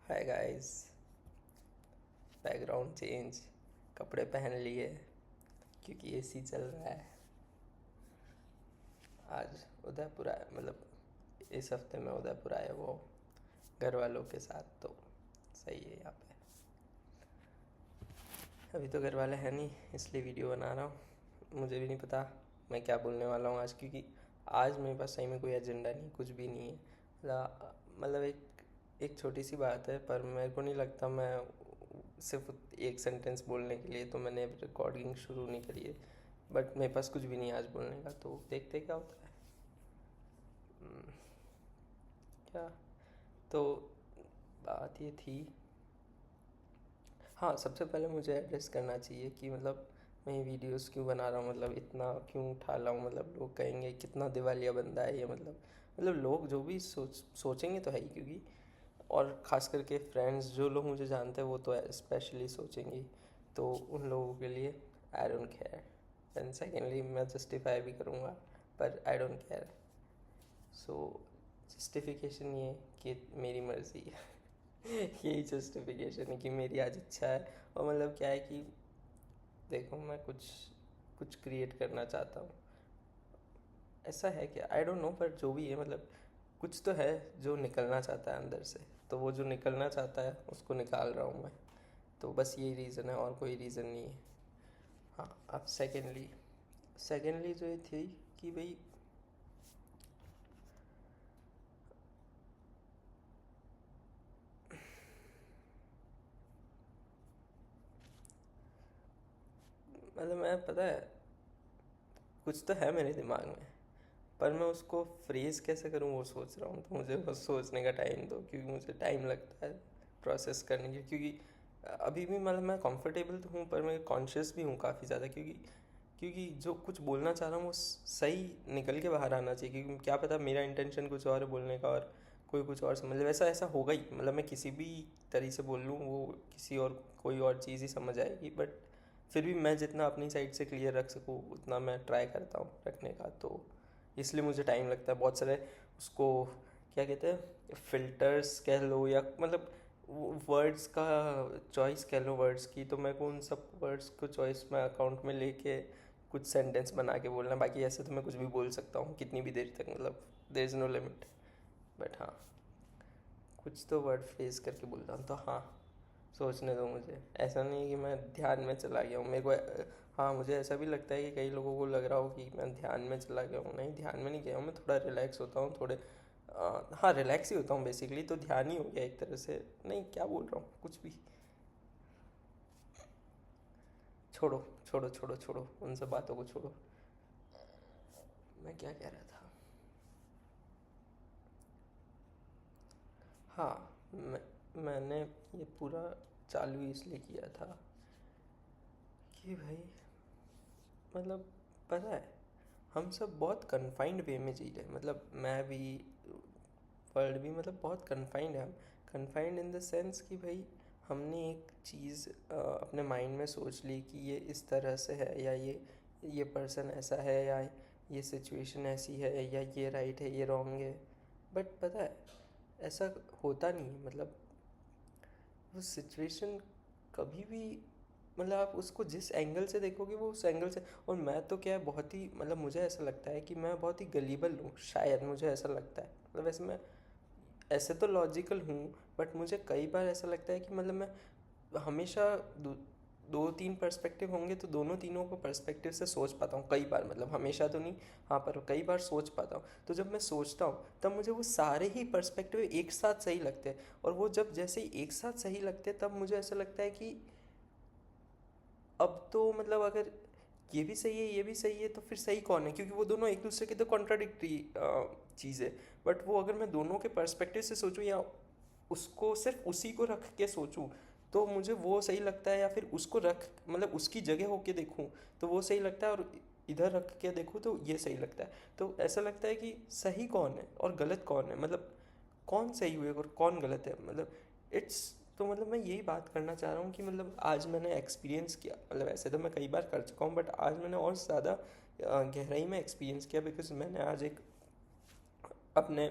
Hi guys. Background change, कपड़े पहन लिए क्योंकि एसी चल रहा है। आज उदयपुर आया, मतलब इस हफ्ते में उदयपुर आया वो घर वालों के साथ, तो सही है यहाँ पे। अभी तो घर वाले हैं नहीं, इसलिए वीडियो बना रहा हूँ। मुझे भी नहीं पता मैं क्या बोलने वाला हूँ आज, क्योंकि आज मेरे पास सही में कोई एजेंडा नहीं, कुछ भी नहीं है। मतलब एक एक छोटी सी बात है, पर मेरे को नहीं लगता मैं सिर्फ एक सेंटेंस बोलने के लिए तो मैंने रिकॉर्डिंग शुरू नहीं करी है। बट मेरे पास कुछ भी नहीं है आज बोलने का, तो देखते क्या होता है। क्या तो बात ये थी। हाँ, सबसे पहले मुझे एड्रेस करना चाहिए कि मतलब मैं ये वीडियोस क्यों बना रहा हूँ, मतलब इतना क्यों उठा रहा हूँ। मतलब लोग कहेंगे कितना दिवालिया बंदा है ये, मतलब लोग जो भी सोचेंगे तो है ही, क्योंकि और ख़ास करके फ्रेंड्स जो लोग मुझे जानते हैं वो तो स्पेशली सोचेंगे। तो उन लोगों के लिए I don't care. And secondly मैं जस्टिफाई भी करूँगा, पर I don't care. So justification ये कि मेरी मर्ज़ी है। यही जस्टिफिकेशन है कि मेरी आज इच्छा है। और मतलब क्या है कि देखो, मैं कुछ कुछ क्रिएट करना चाहता हूँ। ऐसा है कि आई डोंट नो, पर जो भी है मतलब कुछ तो है जो निकलना चाहता है अंदर से। तो वो जो निकलना चाहता है उसको निकाल रहा हूँ मैं। तो बस यही रीज़न है, और कोई रीज़न नहीं है। हाँ, अब सेकेंडली जो ये थी कि भाई मतलब मैं, पता है, कुछ तो है मेरे दिमाग में, पर मैं उसको फ्रेज़ कैसे करूँ वो सोच रहा हूँ। तो मुझे बस सोचने का टाइम दो, क्योंकि मुझे टाइम लगता है प्रोसेस करने के, क्योंकि अभी भी मतलब मैं कंफर्टेबल तो हूँ, पर मैं कॉन्शियस भी हूँ काफ़ी ज़्यादा, क्योंकि क्योंकि जो कुछ बोलना चाह रहा हूँ वो सही निकल के बाहर आना चाहिए। क्योंकि क्या पता मेरा इंटेंशन कुछ और है बोलने का, और कोई कुछ और समझ ले। वैसा ऐसा होगा ही, मतलब मैं किसी भी तरीके से बोल लूँ वो किसी और कोई और चीज़ ही समझ आएगी। बट फिर भी मैं जितना अपनी साइड से क्लियर रख सकूँ उतना मैं ट्राई करता हूँ रखने का। तो इसलिए मुझे टाइम लगता है बहुत सारे उसको, क्या कहते हैं, फ़िल्टर्स कह लो, या मतलब वर्ड्स का चॉइस कह लो वर्ड्स की। तो मैं को उन सब वर्ड्स को चॉइस में अकाउंट में लेके कुछ सेंटेंस बना के बोलना। बाकी ऐसे तो मैं कुछ भी बोल सकता हूँ कितनी भी देर तक, मतलब there is no limit. But हाँ, कुछ तो वर्ड फ्रेज करके बोलता हूँ। तो हाँ, सोचने दो मुझे। ऐसा नहीं है कि मैं ध्यान में चला गया हूँ। मेरे को हाँ, मुझे ऐसा भी लगता है कि कई लोगों को लग रहा हो कि मैं ध्यान में चला गया हूँ। नहीं, ध्यान में नहीं गया हूँ मैं। थोड़ा रिलैक्स होता हूँ, थोड़े हाँ रिलैक्स ही होता हूँ बेसिकली। तो ध्यान ही हो गया एक तरह से। नहीं, क्या बोल रहा हूँ, कुछ भी छोड़ो छोड़ो छोड़ो छोड़ो, उन सब बातों को छोड़ो। मैं क्या कह रहा था। हाँ, मैंने ये पूरा चालू इसलिए किया था कि भाई मतलब, पता है, हम सब बहुत कन्फाइंड वे में जी रहे हैं। मतलब मैं भी, वर्ल्ड भी, मतलब बहुत कन्फाइंड है। हम कन्फाइंड इन द सेंस कि भाई हमने एक चीज़ अपने माइंड में सोच ली कि ये इस तरह से है, या ये पर्सन ऐसा है, या ये सिचुएशन ऐसी है, या ये राइट है ये रॉन्ग है। बट पता है ऐसा होता नहीं है। मतलब वो सिचुएशन कभी भी, मतलब आप उसको जिस एंगल से देखोगे वो उस एंगल से। और मैं तो क्या है, बहुत ही, मतलब मुझे ऐसा लगता है कि मैं बहुत ही गलीबल हूँ, शायद मुझे ऐसा लगता है। मतलब वैसे मैं ऐसे तो लॉजिकल हूँ, बट मुझे कई बार ऐसा लगता है कि मतलब मैं हमेशा दो तीन पर्सपेक्टिव होंगे तो दोनों तीनों को पर्सपेक्टिव से सोच पाता हूँ कई बार। मतलब हमेशा तो नहीं, हाँ, पर कई बार सोच पाता हूँ। तो जब मैं सोचता हूँ तब मुझे वो सारे ही पर्सपेक्टिव एक साथ सही लगते हैं। और वो जब जैसे ही एक साथ सही लगते हैं तब मुझे ऐसा लगता है कि अब तो मतलब अगर ये भी सही है ये भी सही है तो फिर सही कौन है, क्योंकि वो दोनों एक दूसरे के तो कॉन्ट्राडिक्टरी चीज़ है। बट वो अगर मैं दोनों के पर्सपेक्टिव से सोचूं, या उसको सिर्फ उसी को रख के सोचूं, तो मुझे वो सही लगता है। या फिर उसको रख, मतलब उसकी जगह होके देखूं तो वो सही लगता है, और इधर रख के देखूं तो ये सही लगता है। तो ऐसा लगता है कि सही कौन है और गलत कौन है, मतलब कौन सही हुए और कौन गलत है। मतलब इट्स, तो मतलब मैं यही बात करना चाह रहा हूँ कि मतलब आज मैंने एक्सपीरियंस किया। मतलब ऐसे तो मैं कई बार कर चुका हूँ, बट आज मैंने और ज़्यादा गहराई में एक्सपीरियंस किया, बिकॉज मैंने आज एक अपने,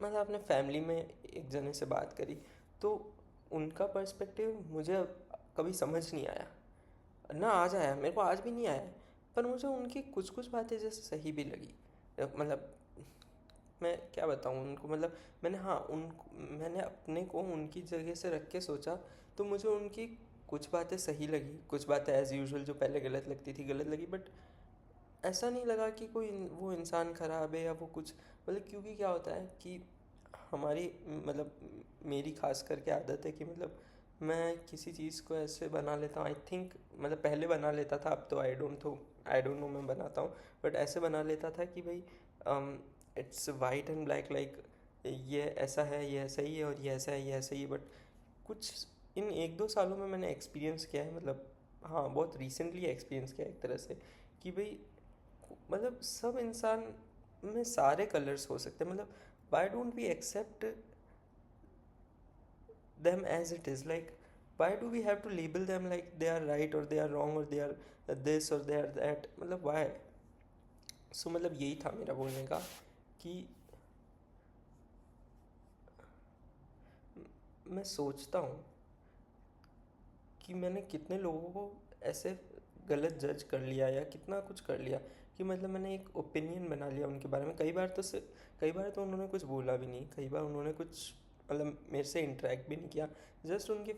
मतलब अपने फैमिली में एक जने से बात करी, तो उनका पर्सपेक्टिव मुझे कभी समझ नहीं आया, ना आज आया, मेरे को आज भी नहीं आया। पर मुझे उनकी कुछ कुछ बातें जैसे सही भी लगी। मतलब मैं क्या बताऊँ उनको, मतलब मैंने अपने को उनकी जगह से रख के सोचा, तो मुझे उनकी कुछ बातें सही लगी, कुछ बातें एज़ यूजुअल जो पहले गलत लगती थी गलत लगी। बट ऐसा नहीं लगा कि कोई वो इंसान ख़राब है या वो कुछ, मतलब क्योंकि क्या होता है कि हमारी, मतलब मेरी खास करके आदत है कि मतलब मैं किसी चीज़ को ऐसे बना लेता हूँ, आई थिंक, मतलब पहले बना लेता था, अब तो आई डोंट नो मैं बनाता हूँ, बट ऐसे बना लेता था कि भाई it's white and black, like ये ऐसा है, ये ऐसा ही है, और ये ऐसा है, ये ऐसा ही है। बट कुछ इन 1-2 सालों में मैंने एक्सपीरियंस किया है, मतलब हाँ बहुत रिसेंटली एक्सपीरियंस किया है एक तरह से, कि भाई मतलब सब इंसान में सारे कलर्स हो सकते हैं। मतलब why don't we accept them as it is, like why do we have to label them like they are right or they are wrong or they are this or they are that, मतलब why? So मतलब यही था मेरा बोलने का कि मैं सोचता हूँ कि मैंने कितने लोगों को ऐसे गलत जज कर लिया या कितना कुछ कर लिया, कि मतलब मैंने एक ओपिनियन बना लिया उनके बारे में। कई बार तो उन्होंने कुछ बोला भी नहीं, कई बार उन्होंने कुछ मतलब मेरे से इंटरेक्ट भी नहीं किया। जस्ट उनके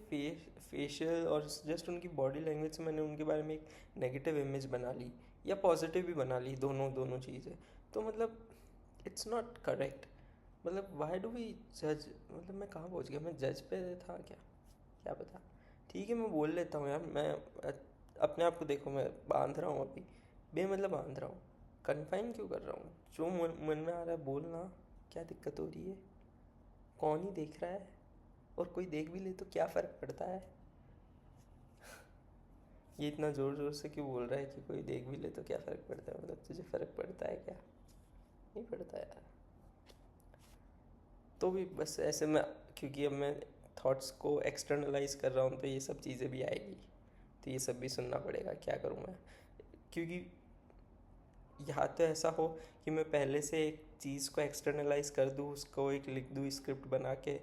फेशियल और जस्ट उनकी बॉडी लैंग्वेज से मैंने उनके बारे में एक नेगेटिव इमेज बना ली, या पॉजिटिव भी बना ली, दोनों दोनों चीज़ें। तो मतलब इट्स नॉट करेक्ट। मतलब वाई डू वी जज, मतलब मैं कहाँ पहुँच गया, मैं जज पे था क्या, क्या पता। ठीक है मैं बोल लेता हूँ यार, मैं अपने आप को देखो, मैं बांध रहा हूँ अभी, बेमतलब बांध रहा हूँ, कन्फाइन क्यों कर रहा हूँ, जो मन में आ रहा है बोलना, क्या दिक्कत हो रही है, कौन ही देख रहा है, और कोई देख भी ले तो क्या फ़र्क पड़ता है। ये इतना ज़ोर ज़ोर से क्यों बोल रहा है कि कोई देख भी ले तो क्या फ़र्क पड़ता है, मतलब तुझे फ़र्क पड़ता है क्या, नहीं पड़ता यार। तो भी बस ऐसे में, क्योंकि अब मैं थॉट्स को एक्सटर्नलाइज कर रहा हूँ तो ये सब चीज़ें भी आएगी, तो ये सब भी सुनना पड़ेगा, क्या करूँ मैं। क्योंकि यहाँ तो ऐसा हो कि मैं पहले से एक चीज़ को एक्सटर्नलाइज कर दूँ, उसको एक लिख दूँ स्क्रिप्ट बना के,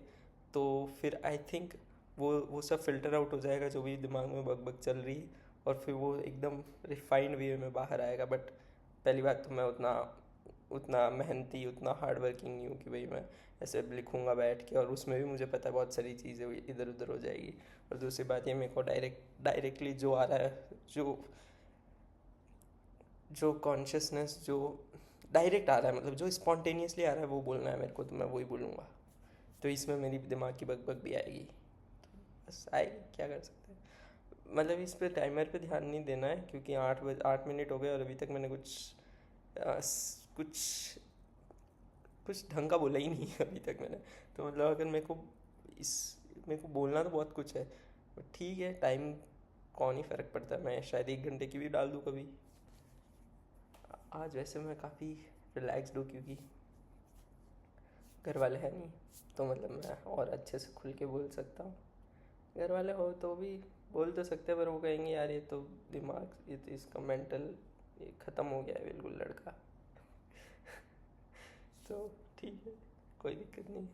तो फिर आई थिंक वो सब फिल्टर आउट हो जाएगा जो भी दिमाग में बग बग चल रही है, और फिर वो एकदम रिफाइंड वे में बाहर आएगा। बट पहली बात तो मैं उतना उतना मेहनती, उतना हार्ड वर्किंग नहीं हूँ कि भाई मैं ऐसे लिखूँगा बैठ के, और उसमें भी मुझे पता है बहुत सारी चीज़ें इधर उधर हो जाएगी। और दूसरी बात ये, मेरे को डायरेक्टली जो आ रहा है, जो जो कॉन्शियसनेस जो डायरेक्ट आ रहा है, मतलब जो स्पॉन्टेनियसली आ रहा है वो बोलना है मेरे को, तो मैं वही बोलूँगा। तो इसमें मेरी दिमाग की बग बग भी आएगी, तो बस आएगी, क्या कर सकते हैं। मतलब इस पे टाइमर पे ध्यान नहीं देना है, क्योंकि 8 मिनट हो गए और अभी तक मैंने कुछ कुछ ढंग का बोला ही नहीं है अभी तक मैंने। तो मतलब अगर इस मेरे को बोलना तो बहुत कुछ है, बट ठीक है, टाइम कौन ही फ़र्क पड़ता है, मैं शायद 1 घंटे की भी डाल दूँ कभी। आज वैसे मैं काफ़ी रिलैक्सड हूँ, क्योंकि घर वाले हैं नहीं, तो मतलब मैं और अच्छे से खुल के बोल सकता हूँ। घर वाले हो तो भी बोल तो सकते हैं, पर वो कहेंगे यार ये तो दिमाग, ये तो इसका मेंटल ये ख़त्म हो गया है बिल्कुल लड़का। तो ठीक है, कोई दिक्कत नहीं।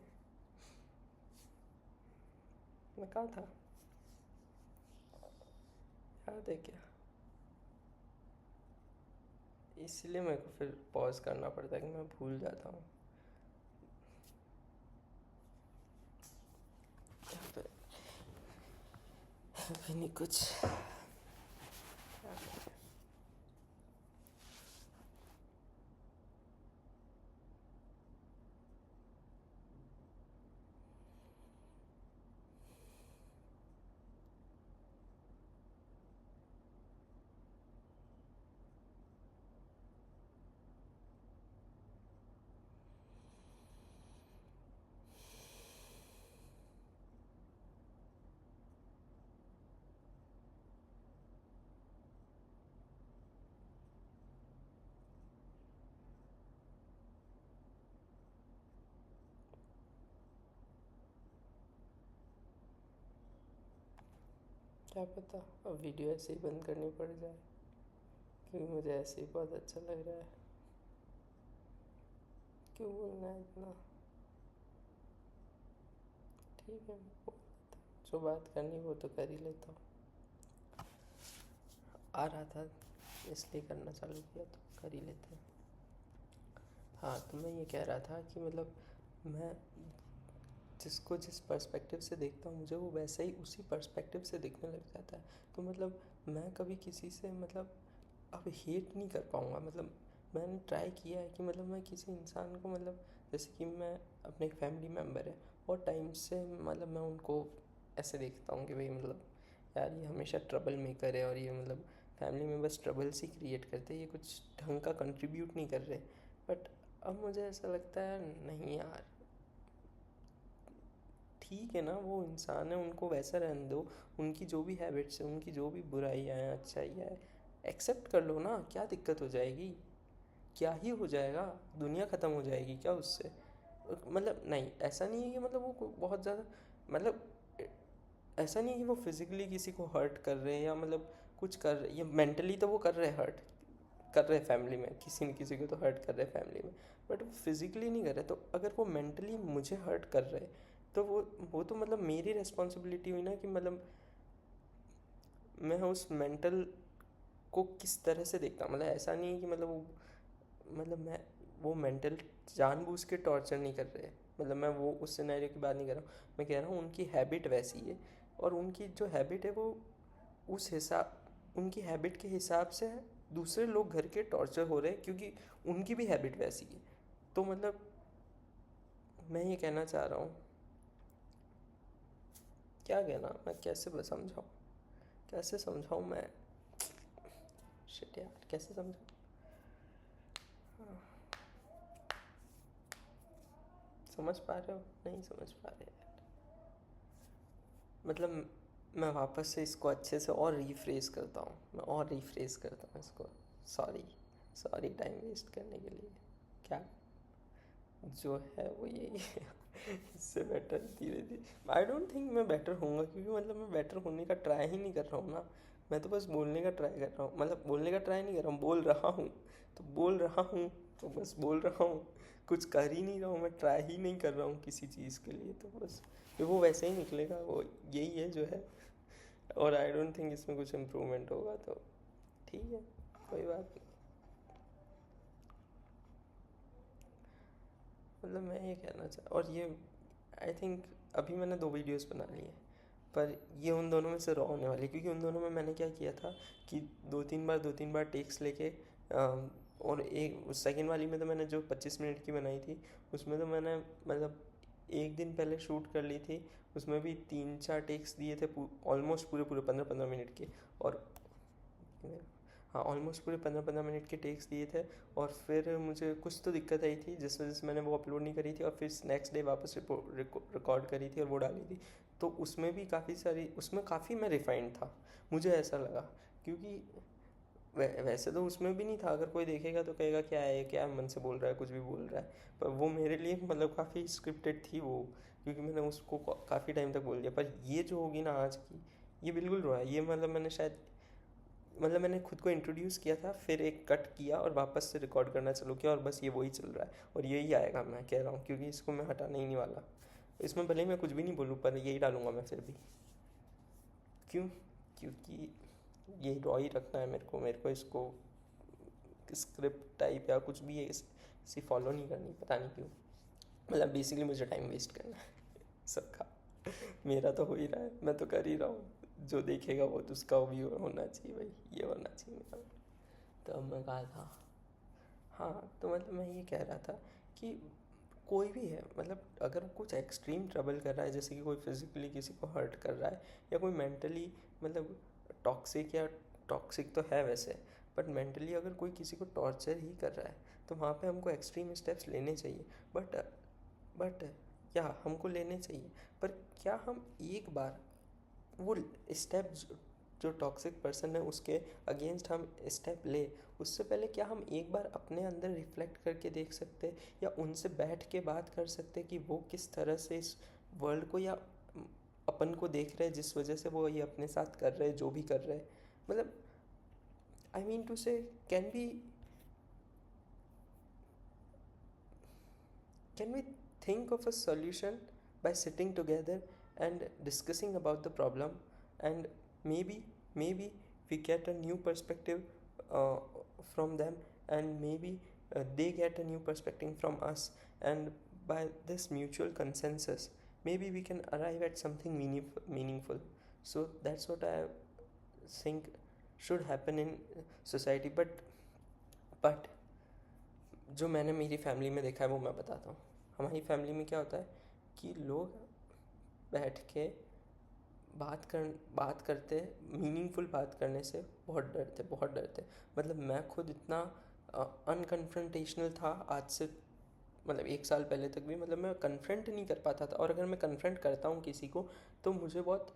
मैं कहाँ था, याद है क्या? इसलिए मेरे को फिर पॉज करना पड़ता है कि मैं भूल जाता हूँ। अभी नहीं कुछ। क्या पता अब वीडियो ऐसे ही बंद करनी पड़ जाए, क्योंकि मुझे ऐसे ही बहुत अच्छा लग रहा है। क्यों बोलना है इतना? ठीक है, जो बात करनी वो तो कर ही लेता हूँ। आ रहा था इसलिए करना चालू किया, तो कर ही लेते हैं। हाँ, तो मैं ये कह रहा था कि मतलब मैं जिसको जिस पर्सपेक्टिव से देखता हूँ, मुझे वो वैसे ही उसी पर्सपेक्टिव से दिखने लग जाता है। तो मतलब मैं कभी किसी से मतलब अब हेट नहीं कर पाऊँगा। मतलब मैंने ट्राई किया है कि मतलब मैं किसी इंसान को मतलब जैसे कि मैं अपने एक फैमिली मेम्बर है और टाइम से मतलब मैं उनको ऐसे देखता हूँ कि भाई मतलब यार ये हमेशा ट्रबल मेकर है और ये मतलब फैमिली में बस ट्रबल्स ही क्रिएट करते हैं, ये कुछ ढंग का कंट्रीब्यूट नहीं कर रहे। बट अब मुझे ऐसा लगता है नहीं यार, ठीक है ना, वो इंसान है, उनको वैसा रहने दो। उनकी जो भी हैबिट्स हैं, उनकी जो भी बुराइयाँ हैं अच्छाइयाँ है, एक्सेप्ट कर लो ना, क्या दिक्कत हो जाएगी, क्या ही हो जाएगा, दुनिया ख़त्म हो जाएगी क्या उससे। मतलब नहीं, ऐसा नहीं है कि मतलब वो बहुत ज़्यादा मतलब ऐसा नहीं है कि वो फिज़िकली किसी को हर्ट कर रहे हैं या मतलब कुछ कर रहे, या मेंटली तो वो कर रहे हर्ट कर रहे फैमिली में, किसी न किसी को तो हर्ट कर रहे फैमिली में, बट वो फिज़िकली नहीं कर रहे। तो अगर वो मेंटली मुझे हर्ट कर रहे तो वो तो मतलब मेरी रिस्पॉन्सिबिलिटी हुई ना कि मतलब मैं उस मेंटल को किस तरह से देखता हूँ। मतलब ऐसा नहीं है कि मतलब वो मतलब मैं वो मेंटल जानबूझ के टॉर्चर नहीं कर रहे। मतलब मैं वो उस सिनेरियो की बात नहीं कर रहा हूँ, मैं कह रहा हूँ उनकी हैबिट वैसी है और उनकी जो हैबिट है वो उस हिसाब उनकी हैबिट के हिसाब से दूसरे लोग घर के टॉर्चर हो रहे हैं क्योंकि उनकी भी हैबिट वैसी है। तो मतलब मैं ये कहना चाह रहा हूँ, क्या कहना, मैं कैसे समझाऊँ, कैसे समझाऊँ मैं, शिट यार कैसे समझाऊँ। समझ पा रहे हो, नहीं समझ पा रहे यार। मतलब मैं वापस से इसको अच्छे से और रीफ्रेस करता हूँ, मैं और रीफ्रेस करता हूँ इसको। सॉरी, सॉरी टाइम वेस्ट करने के लिए। क्या जो है वो यही है। इससे बेटर धीरे धीरे, आई डोंट थिंक मैं बेटर होऊंगा क्योंकि मतलब मैं बेटर होने का ट्राई ही नहीं कर रहा हूँ ना। मैं तो बस बोलने का ट्राई कर रहा हूँ, मतलब बोलने का ट्राई नहीं कर रहा हूँ, बोल रहा हूँ। तो बोल रहा हूँ तो बस बोल रहा हूँ, कुछ कर ही नहीं रहा हूँ, मैं ट्राई ही नहीं कर रहा हूँ किसी चीज़ के लिए। तो बस फिर वो वैसे ही निकलेगा, वो यही है जो है। और आई डोंट थिंक इसमें कुछ इम्प्रूवमेंट होगा, तो ठीक है, कोई बात नहीं। मतलब मैं ये कहना चाह, और ये आई थिंक अभी मैंने 2 वीडियोस बना ली हैं, पर ये उन दोनों में से रॉ होने वाली है क्योंकि उन दोनों में मैंने क्या किया था कि 2-3 बार टेक्स लेके और एक सेकंड वाली में तो मैंने जो 25 मिनट की बनाई थी उसमें तो मैंने मतलब एक दिन पहले शूट कर ली थी। उसमें भी 3-4 टेक्स दिए थे, ऑलमोस्ट पूरे पूरे 15-15 मिनट के। और हाँ, ऑलमोस्ट पूरे 15-15 मिनट के टेक्स दिए थे। और फिर मुझे कुछ तो दिक्कत आई थी जिस वजह से मैंने वो अपलोड नहीं करी थी, और फिर नेक्स्ट डे वापस रिकॉर्ड करी थी और वो डाली थी। तो उसमें भी काफ़ी सारी, उसमें काफ़ी मैं रिफाइंड था, मुझे ऐसा लगा। क्योंकि वैसे तो उसमें भी नहीं था, अगर कोई देखेगा तो कहेगा क्या है, क्या मन से बोल रहा है, कुछ भी बोल रहा है। पर वो मेरे लिए मतलब काफ़ी स्क्रिप्टेड थी वो, क्योंकि मैंने उसको काफ़ी टाइम तक बोल दिया। पर ये जो होगी ना आज की, ये बिल्कुल रहा है। ये मतलब मैंने शायद मतलब मैंने खुद को इंट्रोड्यूस किया था, फिर एक कट किया और वापस से रिकॉर्ड करना चालू किया, और बस ये वही चल रहा है और यही आएगा, मैं कह रहा हूँ, क्योंकि इसको मैं हटाने ही नहीं वाला। इसमें भले ही मैं कुछ भी नहीं बोलूँ पर यही डालूंगा मैं फिर भी। क्यों? क्योंकि ये रॉ ही रखना है मेरे को इसको स्क्रिप्ट टाइप या कुछ भी ऐसी फॉलो नहीं करनी, पता नहीं क्यों। मतलब बेसिकली मुझे टाइम वेस्ट करना है सबका। मेरा तो हो ही रहा है, मैं तो कर ही रहा हूँ, जो देखेगा वो तो उसका भी होना चाहिए भाई, ये होना चाहिए मेरा। तो अब मैं कहा था, हाँ तो मतलब मैं ये कह रहा था कि कोई भी है, मतलब अगर कुछ एक्सट्रीम ट्रबल कर रहा है, जैसे कि कोई फिजिकली किसी को हर्ट कर रहा है या कोई मेंटली मतलब टॉक्सिक, या टॉक्सिक तो है वैसे, बट मेंटली अगर कोई किसी को टॉर्चर ही कर रहा है तो वहाँ पे हमको एक्सट्रीम स्टेप्स लेने चाहिए। बट क्या हमको लेने चाहिए, पर क्या हम एक बार वो स्टेप जो टॉक्सिक पर्सन है उसके अगेंस्ट हम स्टेप ले, उससे पहले क्या हम एक बार अपने अंदर रिफ्लेक्ट करके देख सकते, या उनसे बैठ के बात कर सकते कि वो किस तरह से इस वर्ल्ड को या अपन को देख रहे हैं, जिस वजह से वो ये अपने साथ कर रहे हैं जो भी कर रहे हैं। मतलब I mean to say, can be can we think of a solution by sitting together and discussing about the problem, and maybe we get a new perspective uh, from them, and maybe they get a new perspective from us, and by this mutual consensus maybe we can arrive at something meaningful. So that's what I think should happen in society. But जो मैंने मेरी family में देखा है वो मैं बताता हूँ. हमारी फैमिली में क्या होता है कि लोग बैठ के बात करते, मीनिंगफुल बात करने से बहुत डरते. मतलब मैं खुद इतना अनकन्फ्रंटेशनल था आज से, मतलब 1 साल पहले तक भी, मतलब मैं कन्फ्रंट नहीं कर पाता था. और अगर मैं कन्फ्रंट करता हूँ किसी को तो मुझे बहुत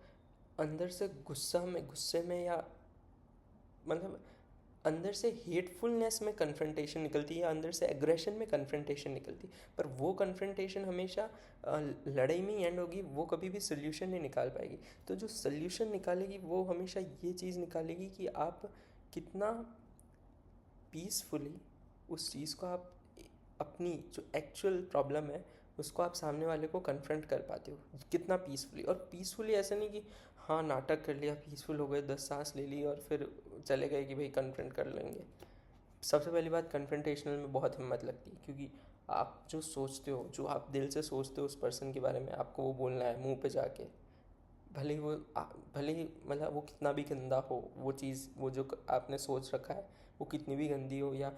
अंदर से गुस्से में या मतलब अंदर से हेटफुलनेस में कन्फ्रंटेशन निकलती है, अंदर से एग्रेशन में कन्फ्रंटेशन निकलती. पर वो कन्फ्रंटेशन हमेशा लड़ाई में ही एंड होगी, वो कभी भी सोल्यूशन नहीं निकाल पाएगी. तो जो सोल्यूशन निकालेगी वो हमेशा ये चीज़ निकालेगी कि आप कितना पीसफुली उस चीज़ को, आप अपनी जो एक्चुअल प्रॉब्लम है उसको आप सामने वाले को कन्फ्रंट कर पाते हो कितना पीसफुली. और पीसफुली ऐसा नहीं कि हाँ नाटक कर लिया, पीसफुल हो गए, 10 सांस ले ली और फिर चले गए कि भाई कन्फ्रंट कर लेंगे. सबसे पहली बात, कन्फ्रंटेशनल में बहुत हिम्मत लगती है, क्योंकि आप जो सोचते हो, जो आप दिल से सोचते हो उस पर्सन के बारे में, आपको वो बोलना है मुंह पे जाके. भले ही मतलब वो कितना भी गंदा हो वो चीज़, वो जो आपने सोच रखा है वो कितनी भी गंदी हो. या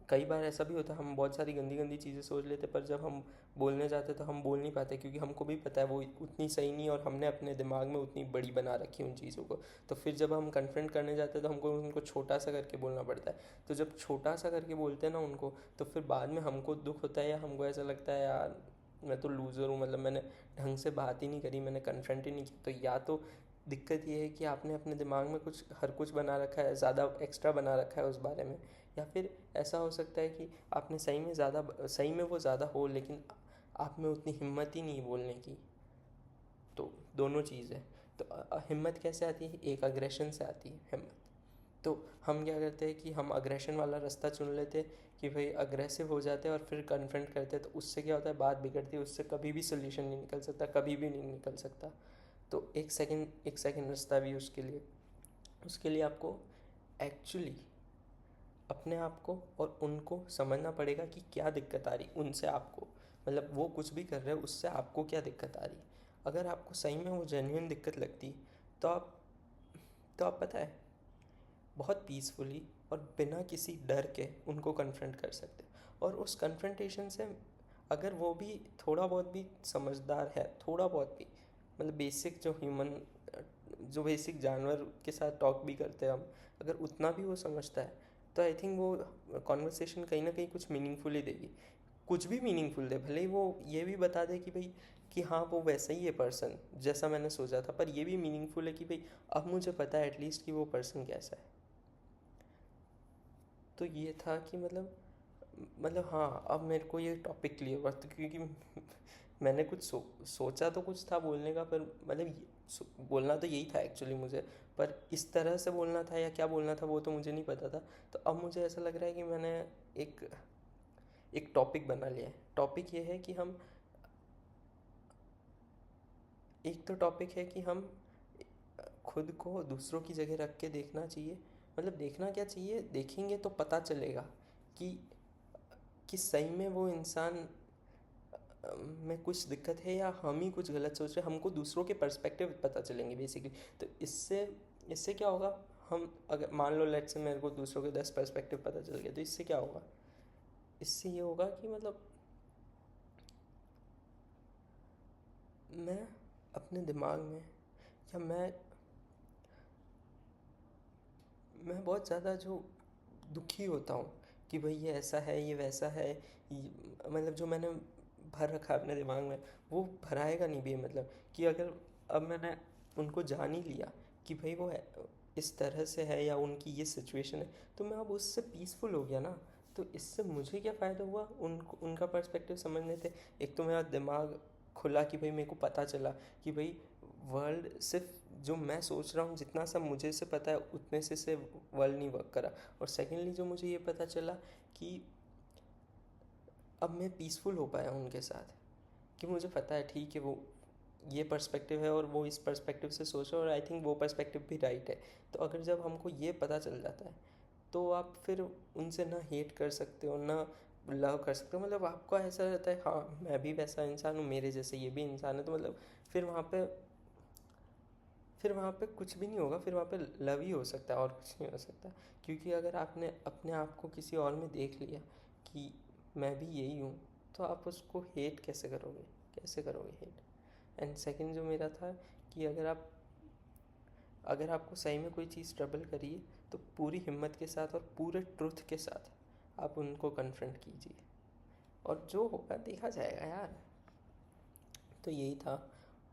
कई बार ऐसा भी होता है हम बहुत सारी गंदी गंदी चीज़ें सोच लेते, पर जब हम बोलने जाते तो हम बोल नहीं पाते, क्योंकि हमको भी पता है वो उतनी सही नहीं, और हमने अपने दिमाग में उतनी बड़ी बना रखी है उन चीज़ों को. तो फिर जब हम कन्फ्रंट करने जाते हैं तो हमको उनको छोटा सा करके बोलना पड़ता है. तो जब छोटा सा करके बोलते हैं ना उनको, तो फिर बाद में हमको दुख होता है, या हमको ऐसा लगता है यार मैं तो लूज़र हूँ, मतलब मैंने ढंग से बात ही नहीं करी, मैंने कन्फ्रंट ही नहीं किया. तो या तो दिक्कत ये है कि आपने अपने दिमाग में हर कुछ बना रखा है, ज़्यादा एक्स्ट्रा बना रखा है उस बारे में. या फिर ऐसा हो सकता है कि आपने सही में वो ज़्यादा हो, लेकिन आप में उतनी हिम्मत ही नहीं बोलने की. तो दोनों चीज़ है. तो हिम्मत कैसे आती है? एक अग्रेशन से आती है हिम्मत. तो हम क्या करते हैं कि हम अग्रेशन वाला रास्ता चुन लेते कि भाई अग्रेसिव हो जाते हैं और फिर कन्फ्रंट करते हैं. तो उससे क्या होता है, बात बिगड़ती है, उससे कभी भी सोल्यूशन नहीं निकल सकता, कभी भी नहीं निकल सकता. तो एक सेकंड रास्ता भी उसके लिए आपको एक्चुअली अपने आप को और उनको समझना पड़ेगा कि क्या दिक्कत आ रही उनसे आपको. मतलब वो कुछ भी कर रहे हैं उससे आपको क्या दिक्कत आ रही. अगर आपको सही में वो जेन्युइन दिक्कत लगती तो आप पता है बहुत पीसफुली और बिना किसी डर के उनको कन्फ्रंट कर सकते. और उस कन्फ्रंटेशन से अगर वो भी थोड़ा बहुत भी समझदार है, थोड़ा बहुत भी, मतलब बेसिक जो बेसिक जानवर के साथ टॉक भी करते हैं हम, अगर उतना भी वो समझता है तो आई थिंक वो कॉन्वर्सेशन कहीं ना कहीं कुछ मीनिंगफुल ही देगी. कुछ भी मीनिंगफुल दे, भले ही वो ये भी बता दे कि भाई कि हाँ वो वैसा ही है पर्सन जैसा मैंने सोचा था, पर ये भी मीनिंगफुल है कि भाई अब मुझे पता है एटलीस्ट कि वो पर्सन कैसा है. तो ये था कि मतलब हाँ अब मेरे को ये टॉपिक क्लियर हुआ. तो क्योंकि मैंने कुछ सोचा तो कुछ था बोलने का, पर मतलब बोलना तो यही था एक्चुअली मुझे, पर इस तरह से बोलना था या क्या बोलना था वो तो मुझे नहीं पता था. तो अब मुझे ऐसा लग रहा है कि मैंने एक एक टॉपिक बना लिया है. टॉपिक ये है कि हम एक तो टॉपिक है कि हम खुद को दूसरों की जगह रख के देखना चाहिए. मतलब देखना क्या चाहिए, देखेंगे तो पता चलेगा कि सही में वो इंसान में कुछ दिक्कत है या हम ही कुछ गलत सोच रहे हैं. हमको दूसरों के पर्सपेक्टिव पता चलेंगे बेसिकली. तो इससे क्या होगा, हम अगर मान लो लेट्स से मेरे को दूसरों के 10 पर्सपेक्टिव पता चल गया, तो इससे क्या होगा, इससे ये होगा कि मतलब मैं अपने दिमाग में, या मैं बहुत ज़्यादा जो दुखी होता हूँ कि भाई ये ऐसा है, ये वैसा है, मतलब जो मैंने भर रखा है अपने दिमाग में वो भराएगा नहीं भी. मतलब कि अगर अब मैंने उनको जान ही लिया कि भाई वो इस तरह से है या उनकी ये सिचुएशन है, तो मैं अब उससे पीसफुल हो गया ना. तो इससे मुझे क्या फ़ायदा हुआ, उनका पर्सपेक्टिव समझने थे. एक तो मेरा दिमाग खुला कि भाई मेरे को पता चला कि भाई वर्ल्ड सिर्फ जो मैं सोच रहा हूँ जितना सा मुझे से पता है उतने से वर्ल्ड नहीं वर्क करा. और सेकेंडली जो मुझे ये पता चला कि अब मैं पीसफुल हो पाया उनके साथ, कि मुझे पता है ठीक है वो ये पर्सपेक्टिव है और वो इस पर्सपेक्टिव से सोच रहा है और आई थिंक वो पर्सपेक्टिव भी राइट है। तो अगर जब हमको ये पता चल जाता है तो आप फिर उनसे ना हेट कर सकते हो ना लव कर सकते हो। मतलब आपको ऐसा रहता है हाँ मैं भी वैसा इंसान हूँ, मेरे जैसे ये भी इंसान है, तो मतलब फिर वहाँ पे कुछ भी नहीं होगा, फिर वहाँ पे लव ही हो सकता है और कुछ नहीं हो सकता। क्योंकि अगर आपने अपने आप को किसी और में देख लिया कि मैं भी यही हूँ, तो आप उसको हेट कैसे करोगे, कैसे करोगे हेट। एंड सेकंड जो मेरा था कि अगर आपको सही में कोई चीज़ ट्रबल करिए तो पूरी हिम्मत के साथ और पूरे ट्रुथ के साथ आप उनको कन्फ्रंट कीजिए और जो होगा देखा जाएगा यार। तो यही था।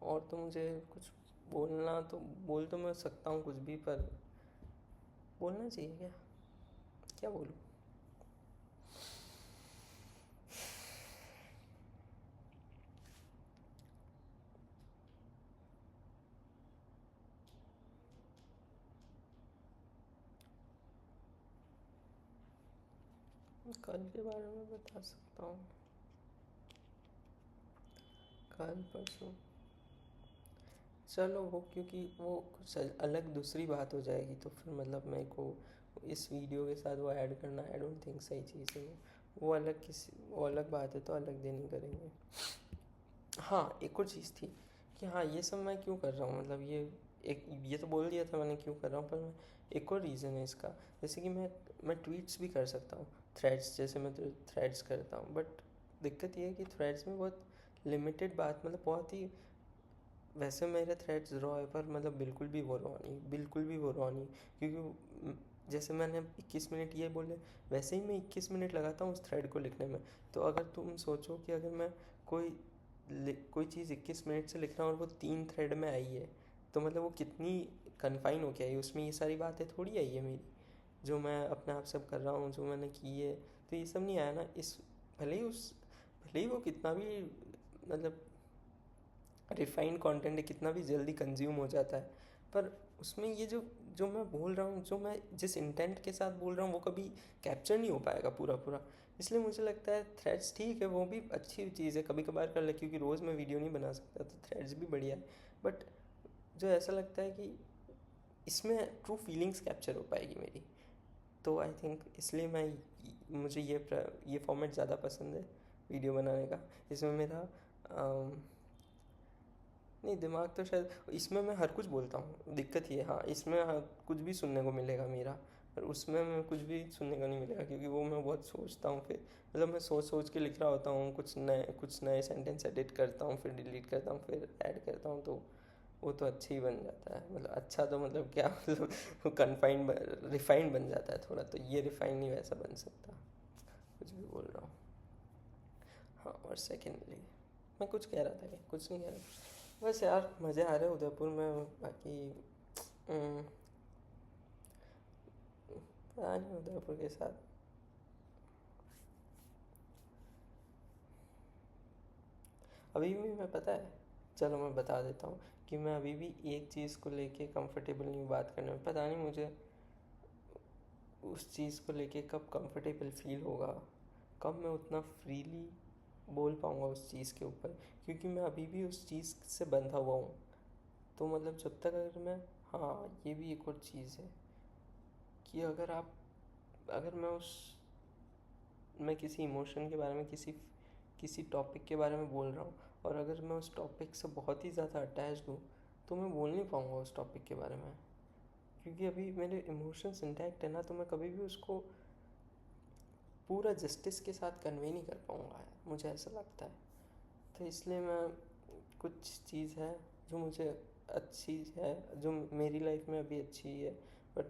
और तो मुझे कुछ बोलना तो बोल तो मैं सकता हूँ कुछ भी, पर बोलना चाहिए क्या, क्या बोलूँ। कल के बारे में बता सकता हूँ, कल परसों चलो वो, क्योंकि वो कुछ अलग दूसरी बात हो जाएगी तो फिर मतलब मेरे को इस वीडियो के साथ वो ऐड करना आई डोंट थिंक सही चीज़ है। वो अलग बात है तो अलग दिन ही करेंगे। हाँ एक और चीज़ थी कि हाँ ये सब मैं क्यों कर रहा हूँ, मतलब ये तो बोल दिया था मैंने क्यों कर रहा हूँ, पर मैं एक और रीज़न है इसका। जैसे कि मैं ट्वीट्स भी कर सकता हूँ, थ्रेड्स जैसे मैं तो थ्रेड्स करता हूँ, बट दिक्कत ये है कि थ्रेड्स में बहुत लिमिटेड बात, मतलब बहुत ही, वैसे मेरे थ्रेड्स रॉ है पर मतलब बिल्कुल भी वो रॉ नहीं, बिल्कुल भी वो रॉ नहीं। क्योंकि जैसे मैंने 21 मिनट ये बोले, वैसे ही मैं 21 मिनट लगाता हूँ उस थ्रेड को लिखने में। तो अगर तुम सोचो कि अगर मैं कोई कोई चीज़ 21 मिनट से लिख रहा हूँ और वो 3 थ्रेड में आई है, तो मतलब वो कितनी कन्फाइन हो के आई, उसमें ये सारी बातें थोड़ी आई है मेरी जो मैं अपने आप सब कर रहा हूँ, जो मैंने की है। तो ये सब नहीं आया ना इस, भले ही वो कितना भी मतलब रिफाइंड कंटेंट है, कितना भी जल्दी कंज्यूम हो जाता है, पर उसमें ये जो जो मैं बोल रहा हूँ, जो मैं जिस इंटेंट के साथ बोल रहा हूँ वो कभी कैप्चर नहीं हो पाएगा पूरा पूरा। इसलिए मुझे लगता है थ्रेड्स ठीक है, वो भी अच्छी चीज़ है, कभी कभार कर ले, क्योंकि रोज़ मैं वीडियो नहीं बना सकता तो थ्रेड्स भी बढ़िया है। बट जो ऐसा लगता है कि इसमें ट्रू फीलिंग्स कैप्चर हो पाएगी मेरी, तो आई थिंक इसलिए मुझे ये फॉर्मेट ज़्यादा पसंद है वीडियो बनाने का। इसमें मेरा नहीं दिमाग तो शायद, इसमें मैं हर कुछ बोलता हूँ, दिक्कत ये, हाँ इसमें कुछ भी सुनने को मिलेगा मेरा, पर उसमें मैं कुछ भी सुनने को नहीं मिलेगा क्योंकि वो मैं बहुत सोचता हूँ। फिर मतलब मैं सोच सोच के लिख रहा होता हूँ, कुछ नए सेंटेंस एडिट करता हूँ, फिर डिलीट करता हूँ, फिर ऐड करता हूँ, तो वो तो अच्छा ही बन जाता है। मतलब अच्छा तो मतलब क्या मतलब कन्फाइंड रिफाइंड बन जाता है थोड़ा, तो ये रिफाइंड नहीं वैसा बन सकता, कुछ भी बोल रहा हूँ। हाँ और सेकेंडली मैं कुछ कह रहा था क्या, कुछ नहीं कह रहा, बस यार मज़े आ रहे उदयपुर में, बाकी पता नहीं उदयपुर के साथ। अभी भी मैं, पता है, चलो मैं बता देता हूँ कि मैं अभी भी एक चीज़ को लेके कंफर्टेबल नहीं हूँ बात करने में। पता नहीं मुझे उस चीज़ को लेके कब कंफर्टेबल फील होगा, कब मैं उतना फ्रीली बोल पाऊँगा उस चीज़ के ऊपर, क्योंकि मैं अभी भी उस चीज़ से बंधा हुआ हूँ। तो मतलब जब तक अगर मैं, हाँ ये भी एक और चीज़ है कि अगर मैं किसी इमोशन के बारे में, किसी टॉपिक के बारे में बोल रहा हूँ और अगर मैं उस टॉपिक से बहुत ही ज़्यादा अटैच्ड हूँ, तो मैं बोल नहीं पाऊँगा उस टॉपिक के बारे में, क्योंकि अभी मेरे इमोशंस इंटैक्ट है ना, तो मैं कभी भी उसको पूरा जस्टिस के साथ कन्वे नहीं कर पाऊँगा यार, मुझे ऐसा लगता है। तो इसलिए मैं, कुछ चीज़ है जो मुझे अच्छी है, जो मेरी लाइफ में अभी अच्छी है, बट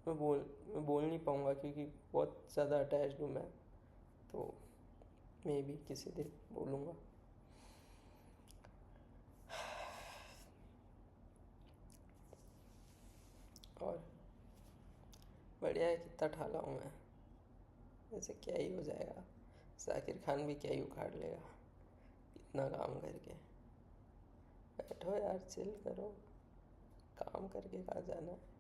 मैं बोल नहीं पाऊँगा क्योंकि बहुत ज़्यादा अटैच्ड हूँ मैं। तो मे बी किसी दिन बोलूँगा। और बढ़िया है, कितना ठाला हूँ मैं, वैसे क्या ही हो जाएगा, जाकिर खान भी क्या ही उखाड़ लेगा इतना काम करके। बैठो यार, चिल करो, काम करके कहाँ जाना है।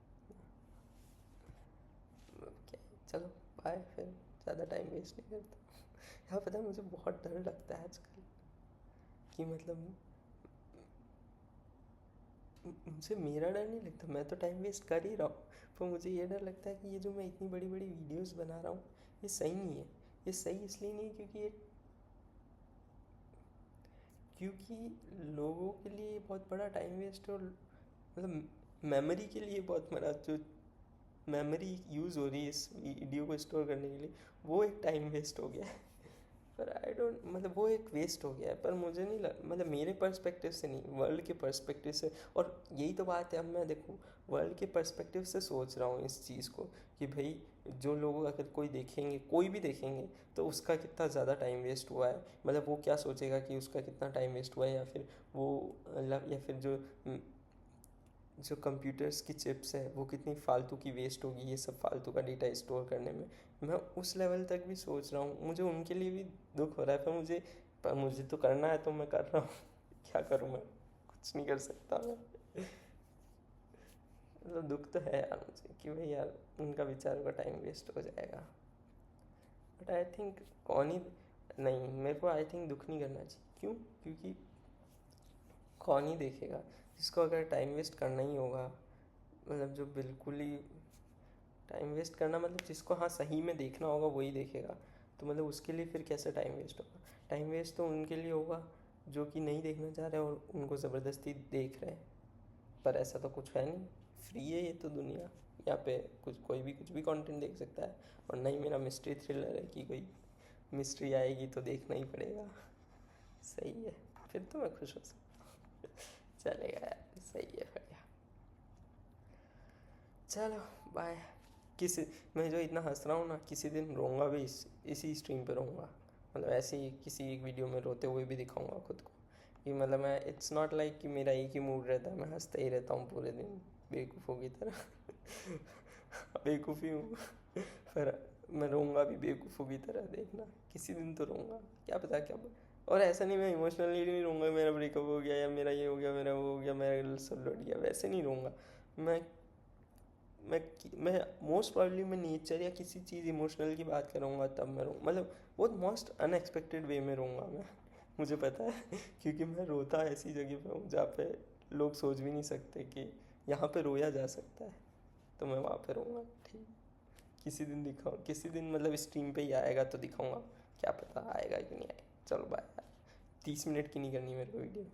क्या, चलो बाय फिर, ज़्यादा टाइम वेस्ट नहीं करता। यार पता है मुझे बहुत डर लगता है आजकल कि मतलब मुझे मेरा डर नहीं लगता, मैं तो टाइम वेस्ट कर ही रहा हूँ, पर मुझे ये डर लगता है कि ये जो मैं इतनी बड़ी बड़ी वीडियोस बना रहा हूँ ये सही नहीं है। ये सही इसलिए नहीं क्योंकि लोगों के लिए बहुत बड़ा टाइम वेस्ट, और मतलब मेमोरी के लिए बहुत बड़ा जो मेमोरी यूज़ हो रही है इस वीडियो को स्टोर करने के लिए, वो एक टाइम वेस्ट हो गया है। पर आई डोंट, मतलब वो एक वेस्ट हो गया है, पर मुझे नहीं मतलब मेरे पर्सपेक्टिव से नहीं, वर्ल्ड के पर्सपेक्टिव से। और यही तो बात है, अब मैं देखूँ वर्ल्ड के पर्सपेक्टिव से सोच रहा हूँ इस चीज़ को, कि भाई जो लोग अगर कोई देखेंगे, कोई भी देखेंगे, तो उसका कितना ज़्यादा टाइम वेस्ट हुआ है, मतलब वो क्या सोचेगा कि उसका कितना टाइम वेस्ट हुआ है, या फिर वो या फिर जो कंप्यूटर्स की चिप्स है वो कितनी फालतू की वेस्ट होगी ये सब फालतू का डेटा स्टोर करने में। मैं उस लेवल तक भी सोच रहा हूँ, मुझे उनके लिए भी दुख हो रहा है, पर मुझे तो करना है तो मैं कर रहा हूँ। क्या करूँ मैं, कुछ नहीं कर सकता मैं। मतलब दुख तो है यार मुझे कि भाई यार उनका बेचारों का टाइम वेस्ट हो जाएगा। बट आई थिंक कौन ही, नहीं मेरे को आई थिंक दुख नहीं करना चाहिए। क्यों? क्योंकि कौन ही देखेगा जिसको अगर टाइम वेस्ट करना ही होगा, मतलब जो बिल्कुल ही टाइम वेस्ट करना, मतलब जिसको हाँ सही में देखना होगा वही देखेगा, तो मतलब उसके लिए फिर कैसे टाइम वेस्ट होगा? टाइम वेस्ट तो उनके लिए होगा जो कि नहीं देखना चाह रहे और उनको ज़बरदस्ती देख रहे हैं। पर ऐसा तो कुछ है नहीं, फ्री है ये तो दुनिया, यहाँ पे कोई भी कुछ भी कंटेंट देख सकता है। और नहीं मेरा मिस्ट्री थ्रिलर है कि कोई मिस्ट्री आएगी तो देखना ही पड़ेगा। सही है, फिर तो मैं खुश हो सकता हूँ। चलेगा यार, सही है, बढ़िया। चलो बाय। किसी, मैं जो इतना हंस रहा हूँ ना, किसी दिन रोऊंगा भी इसी स्ट्रीम पे रोऊंगा, मतलब ऐसे ही किसी एक वीडियो में रोते हुए भी दिखाऊंगा खुद को, कि मतलब मैं, इट्स नॉट लाइक कि मेरा एक ही मूड रहता है, मैं हंसता ही रहता हूँ पूरे दिन बेवकूफ़ों की तरह। बेवकूफ़ी हूँ, पर मैं रोऊंगा भी बेवकूफ़ों की तरह, देखना किसी दिन तो रोऊंगा, क्या पता क्या। और ऐसा नहीं मैं इमोशनली नहीं रोऊंगा, मेरा ब्रेकअप हो गया या मेरा ये हो गया, मेरा वो हो गया, मेरा सब लौट गया, वैसे नहीं रोऊंगा मैं। मैं मैं मोस्ट प्रॉब्ली मैं नेचर या किसी चीज़ इमोशनल की बात करूँगा तब मैं रो, मतलब बहुत मोस्ट अनएक्सपेक्टेड वे में रोऊंगा मैं। मुझे पता है, क्योंकि मैं रोता ऐसी जगह पे हूँ जहाँ पे लोग सोच भी नहीं सकते कि यहाँ पे रोया जा सकता है, तो मैं वहाँ पे रोऊंगा। ठीक, किसी दिन दिखाऊँ, किसी दिन मतलब स्ट्रीम पे ही आएगा तो दिखाऊंगा, क्या पता आएगा कि नहीं आएगा। चलो बाय यार, 30 मिनट की नहीं करनी मेरे को वीडियो।